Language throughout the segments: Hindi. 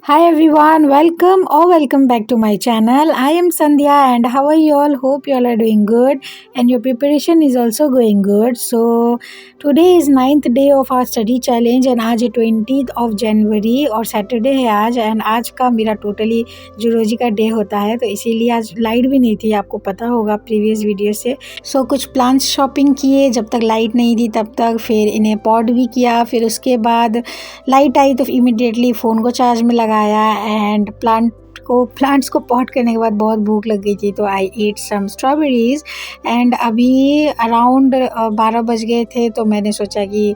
Hi everyone, welcome back to my channel. I am Sandhya and how are you all? Hope you all are doing good and your preparation is also going good. So today is ninth day of our study challenge and आज है 20th of January और सैटरडे है आज एंड आज का मेरा टोटली जूलॉजी का डे होता है तो इसीलिए आज लाइट भी नहीं थी, आपको पता होगा प्रीवियस वीडियो से। सो कुछ प्लांट्स शॉपिंग किए जब तक लाइट नहीं थी तब तक, फिर इन्हें पॉट भी किया, फिर उसके बाद लाइट आई तो इमिडिएटली फ़ोन को चार्ज में लगाया एंड प्लांट्स को पॉट करने के बाद बहुत भूख लग गई थी तो आई ईट सम स्ट्रॉबेरीज एंड अभी अराउंड 12 बज गए थे तो मैंने सोचा कि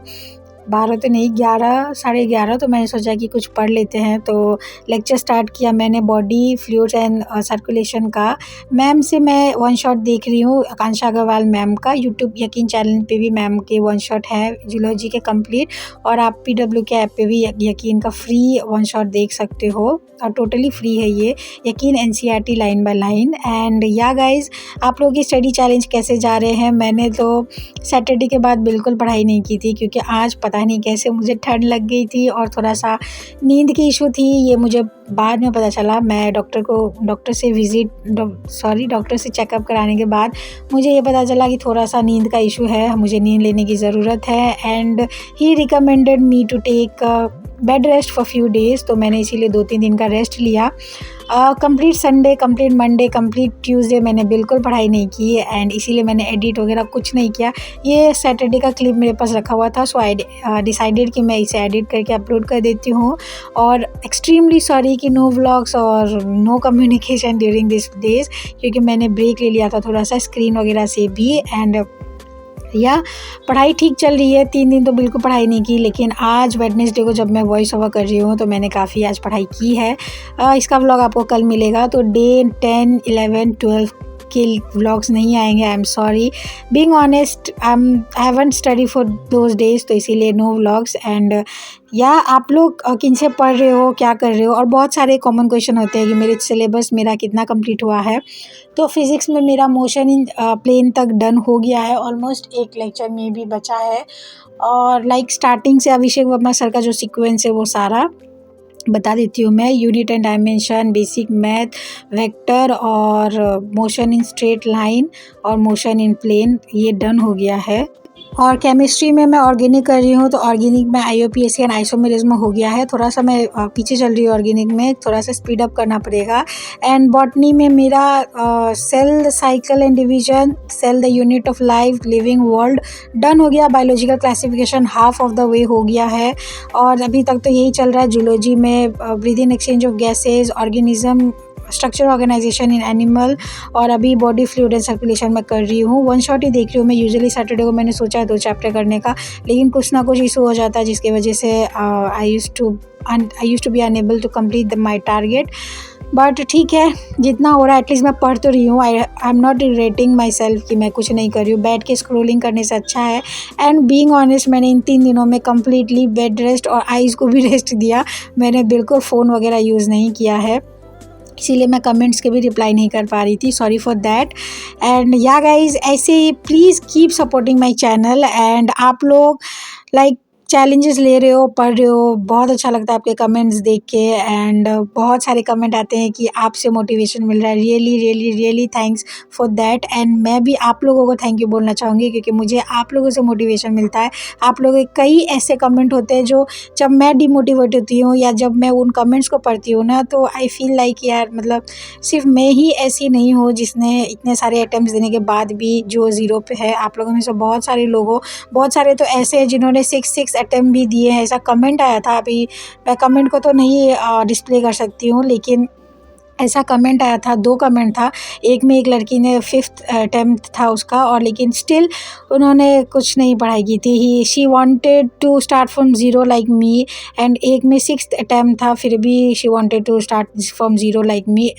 12 तो नहीं 11 11:30 तो मैंने सोचा कि कुछ पढ़ लेते हैं तो लेक्चर स्टार्ट किया मैंने बॉडी फ्लूइड्स एंड सर्कुलेशन का। मैम से मैं वन शॉट देख रही हूँ, आकांक्षा अग्रवाल मैम का यूट्यूब यकीन चैनल पे भी मैम के वन शॉट है जूलॉजी के कंप्लीट और आप PW के ऐप पे भी यकीन का फ्री वन शॉट देख सकते हो और टोटली फ्री है ये यकीन NCERT line by line. And yeah guys, आप लोगों की स्टडी चैलेंज कैसे जा रहे हैं? मैंने तो सैटरडे के बाद बिल्कुल पढ़ाई नहीं की थी क्योंकि आज पता नहीं कैसे मुझे ठंड लग गई थी और थोड़ा सा नींद की इशू थी, ये मुझे बाद में पता चला। मैं डॉक्टर से चेकअप कराने के बाद मुझे ये पता चला कि थोड़ा सा नींद का इशू है, मुझे नींद लेने की ज़रूरत है and he recommended me to take bed rest for few days तो मैंने इसीलिए 2-3 दिन का रेस्ट लिया। Complete Sunday, complete Monday, complete Tuesday मैंने बिल्कुल पढ़ाई नहीं की एंड इसीलिए मैंने एडिट वगैरह कुछ नहीं किया। ये सैटरडे का क्लिप मेरे पास रखा हुआ था सो आई डिसाइडेड कि मैं इसे एडिट करके अपलोड कर देती हूँ और एक्सट्रीमली सॉरी कि नो व्लॉग्स और no communication during this days क्योंकि मैंने ब्रेक ले लिया था थोड़ा सा स्क्रीन वगैरह से भी एंड या पढ़ाई ठीक चल रही है। 3 दिन तो बिल्कुल पढ़ाई नहीं की लेकिन आज वेडनेसडे को जब मैं वॉइस ओवर कर रही हूँ तो मैंने काफ़ी आज पढ़ाई की है। इसका व्लॉग आपको कल मिलेगा तो डे 10, 11, 12 के व्लॉग्स नहीं आएंगे। I am sorry, being honest I haven't study for those days तो इसीलिए नो व्लॉग्स। एंड या आप लोग किन से पढ़ रहे हो, क्या कर रहे हो? और बहुत सारे कॉमन क्वेश्चन होते हैं कि मेरे सिलेबस मेरा कितना कंप्लीट हुआ है। तो फिज़िक्स में मेरा मोशन इन प्लेन तक डन हो गया है, ऑलमोस्ट एक लेक्चर में भी बचा है और स्टार्टिंग से अभिषेक वर्मा सर का जो सीक्वेंस है वो सारा बता देती हूँ मैं। Unit and dimension, basic math, vector और मोशन इन स्ट्रेट लाइन और मोशन इन प्लेन ये डन हो गया है। और केमिस्ट्री में मैं ऑर्गेनिक कर रही हूँ तो ऑर्गेनिक में IUPAC एंड आइसोमेरिज्म हो गया है। थोड़ा सा मैं पीछे चल रही हूँ ऑर्गेनिक में, थोड़ा सा स्पीड अप करना पड़ेगा। एंड बॉटनी में मेरा cell cycle and division, cell the unit of life, living world done हो गया। Biological classification half of the way हो गया है और अभी तक तो यही चल रहा है। जूलॉजी में breathing exchange of gases, organism, structure organisation in animal और अभी बॉडी फ्लूइड एंड सर्कुलेशन में कर रही हूँ। वन शॉट ही देख रही हूँ मैं। यूजुअली सैटरडे को मैंने सोचा है 2 चैप्टर करने का लेकिन कुछ ना कुछ इशू हो जाता है जिसकी वजह से I use to be unable to complete my target. But ठीक है, जितना हो रहा है एटलीस्ट मैं पढ़ तो रही हूँ। I am not regretting my self कि मैं कुछ नहीं कर रही हूँ। बैठ के स्क्रोलिंग करने से अच्छा है। एंड बीइंग ऑनेस्ट, मैंने इन 3 दिनों में कम्प्लीटली बेड रेस्ट और आइज़ को भी रेस्ट दिया। मैंने बिल्कुल फ़ोन वगैरह यूज़ नहीं किया है, इसीलिए मैं कमेंट्स के भी रिप्लाई नहीं कर पा रही थी, sorry for that. And yeah guys, ऐसे ही please keep supporting my channel and आप लोग चैलेंजेस ले रहे हो, पढ़ रहे हो, बहुत अच्छा लगता है आपके कमेंट्स देख के। एंड बहुत सारे कमेंट आते हैं कि आपसे मोटिवेशन मिल रहा है, really really really thanks for that. And मैं भी आप लोगों को थैंक यू बोलना चाहूँगी क्योंकि मुझे आप लोगों से मोटिवेशन मिलता है। आप लोगों के कई ऐसे कमेंट होते हैं जो जब मैं डिमोटिवेट होती हूँ या जब मैं उन कमेंट्स को पढ़ती हूँ ना तो आई फील लाइक यार, मतलब सिर्फ मैं ही ऐसी नहीं हूँ जिसने इतने सारे अटैम्प्ट्स देने के बाद भी जो ज़ीरो पे है। आप लोगों में से बहुत सारे लोग हो, बहुत सारे तो ऐसे हैं जिन्होंने 6 अटेम्प्ट भी दिए हैं। ऐसा कमेंट आया था, अभी मैं कमेंट को तो नहीं डिस्प्ले कर सकती हूँ लेकिन ऐसा कमेंट आया था, 2 कमेंट था। एक में एक लड़की ने 5th अटेम्प्ट था उसका और लेकिन स्टिल उन्होंने कुछ नहीं पढ़ाई की थी। She wanted to start from zero like me. And एक में 6th अटेम्प्ट था, फिर भी she wanted to start from zero like me.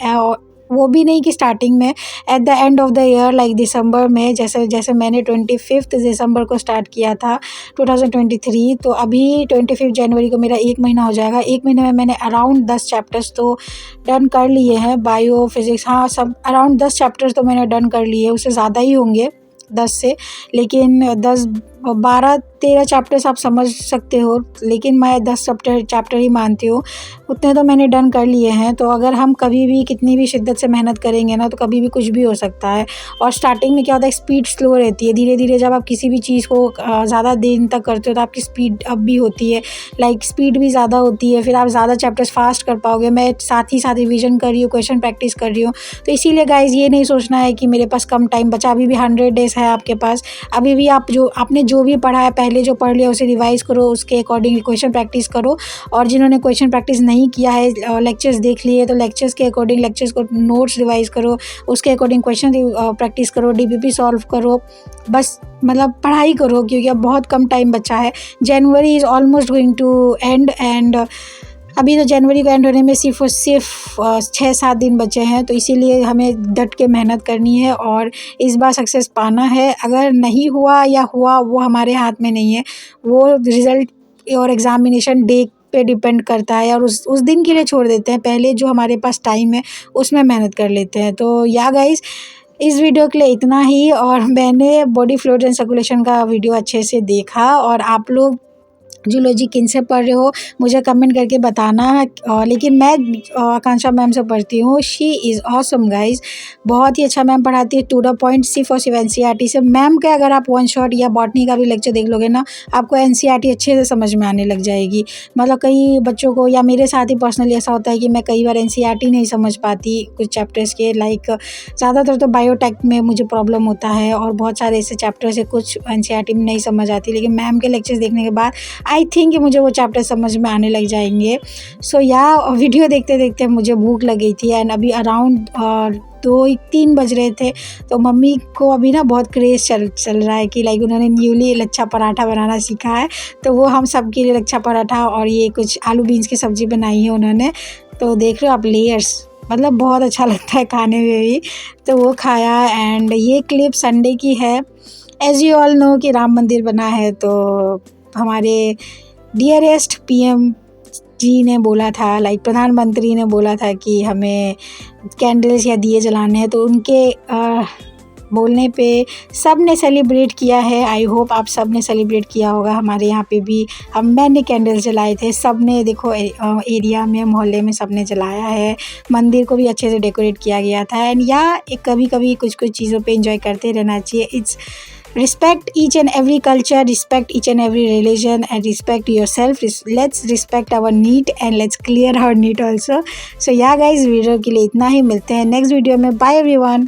वो भी नहीं कि स्टार्टिंग में, at the end of the year दिसंबर में, जैसे मैंने 25 दिसंबर को स्टार्ट किया था 2023 तो अभी 25 जनवरी को मेरा 1 महीना हो जाएगा। 1 महीने में मैंने अराउंड 10 चैप्टर्स तो डन कर लिए हैं। बायो, फिज़िक्स, हाँ सब अराउंड 10 चैप्टर्स तो मैंने डन कर लिए, उससे ज़्यादा ही होंगे 10 से, लेकिन 10 12-13 चैप्टर्स आप समझ सकते हो, लेकिन मैं 10 चैप्टर ही मानती हूँ। उतने तो मैंने डन कर लिए हैं। तो अगर हम कभी भी कितनी भी शिद्दत से मेहनत करेंगे ना, तो कभी भी कुछ भी हो सकता है। और स्टार्टिंग में क्या होता है, स्पीड स्लो रहती है। धीरे धीरे जब आप किसी भी चीज़ को ज़्यादा दिन तक करते हो तो आपकी स्पीड अप भी होती है, लाइक स्पीड भी ज़्यादा होती है। फिर आप ज़्यादा चैप्टर्स फास्ट कर पाओगे। मैं साथ ही साथ रिवीजन कर रही हूँ, क्वेश्चन प्रैक्टिस कर रही हूँ। तो इसीलिए गाइज ये नहीं सोचना है कि मेरे पास कम टाइम बचा। अभी भी 100 डेज़ है आपके पास। अभी भी आपने जो भी पढ़ा है, पहले जो पढ़ लिया उसे रिवाइज़ करो, उसके अकॉर्डिंग क्वेश्चन प्रैक्टिस करो। और जिन्होंने क्वेश्चन प्रैक्टिस नहीं किया है, लेक्चर्स देख लिए, तो लेक्चर्स के अकॉर्डिंग लेक्चर्स को नोट्स रिवाइज़ करो, उसके अकॉर्डिंग क्वेश्चन प्रैक्टिस करो, डीपीपी सॉल्व करो। बस मतलब पढ़ाई करो, क्योंकि अब बहुत कम टाइम बचा है। January is almost going to end and अभी तो जनवरी को एंड होने में सिर्फ 6-7 दिन बचे हैं। तो इसीलिए हमें डट के मेहनत करनी है और इस बार सक्सेस पाना है। अगर नहीं हुआ या हुआ, वो हमारे हाथ में नहीं है। वो रिज़ल्ट और एग्ज़ामिनेशन डे पे डिपेंड करता है, और उस दिन के लिए छोड़ देते हैं। पहले जो हमारे पास टाइम है उसमें मेहनत कर लेते हैं। तो या गाइज़, इस वीडियो के लिए इतना ही। और मैंने बॉडी फ्लूइड्स एंड सर्कुलेशन का वीडियो अच्छे से देखा। और आप लोग जूलॉजी किन से पढ़ रहे हो मुझे कमेंट करके बताना। लेकिन मैं आकांक्षा मैम से पढ़ती हूँ। शी इज़ ऑसम गाइज, बहुत ही अच्छा मैम पढ़ाती है, टू द पॉइंट, सिर्फ और सिर्फ एनसीईआरटी से। मैम के अगर आप वन शॉट या बॉटनी का भी लेक्चर देख लोगे ना, आपको एनसीईआरटी अच्छे से समझ में आने लग जाएगी। मतलब कई बच्चों को, या मेरे साथ ही पर्सनली ऐसा होता है कि मैं कई बार एनसीईआरटी नहीं समझ पाती कुछ चैप्टर्स के, लाइक ज़्यादातर तो बायोटेक में मुझे प्रॉब्लम होता है, और बहुत सारे ऐसे चैप्टर्स है कुछ एनसीईआरटी में नहीं समझ आती। लेकिन मैम के लेक्चर्स देखने के बाद आई थिंक कि मुझे वो चैप्टर समझ में आने लग जाएंगे। सो या वीडियो देखते देखते मुझे भूख लगी थी, एंड अभी अराउंड 2-3 बज रहे थे। तो मम्मी को अभी ना बहुत क्रेज़ चल रहा है कि लाइक उन्होंने न्यूली लच्छा पराठा बनाना सीखा है। तो वो हम सब के लिए लच्छा पराठा और ये कुछ आलू बीन्स की सब्ज़ी बनाई है उन्होंने। तो देख रहे हो आप, लेयर्स, मतलब बहुत अच्छा लगता है खाने में भी। तो वो खाया। एंड ये क्लिप संडे की है। एज़ यू ऑल नो कि राम मंदिर बना है, तो हमारे डियरेस्ट पीएम जी ने बोला था, लाइक प्रधानमंत्री ने बोला था कि हमें कैंडल्स या दिए जलाने हैं। तो उनके बोलने पे सब ने सेलिब्रेट किया है। आई होप आप सब ने सेलिब्रेट किया होगा। हमारे यहाँ पे भी मैंने कैंडल्स जलाए थे। सब ने देखो, एरिया में, मोहल्ले में सब ने जलाया है। मंदिर को भी अच्छे से डेकोरेट किया गया था। एंड या कभी कभी कुछ चीज़ों पे एंजॉय करते रहना चाहिए। It's respect each and every culture, respect each and every religion, and respect yourself. Let's respect our need and let's clear our need also. So yeah guys, video के लिए इतना ही। मिलते हैं नेक्स्ट वीडियो में। Bye everyone.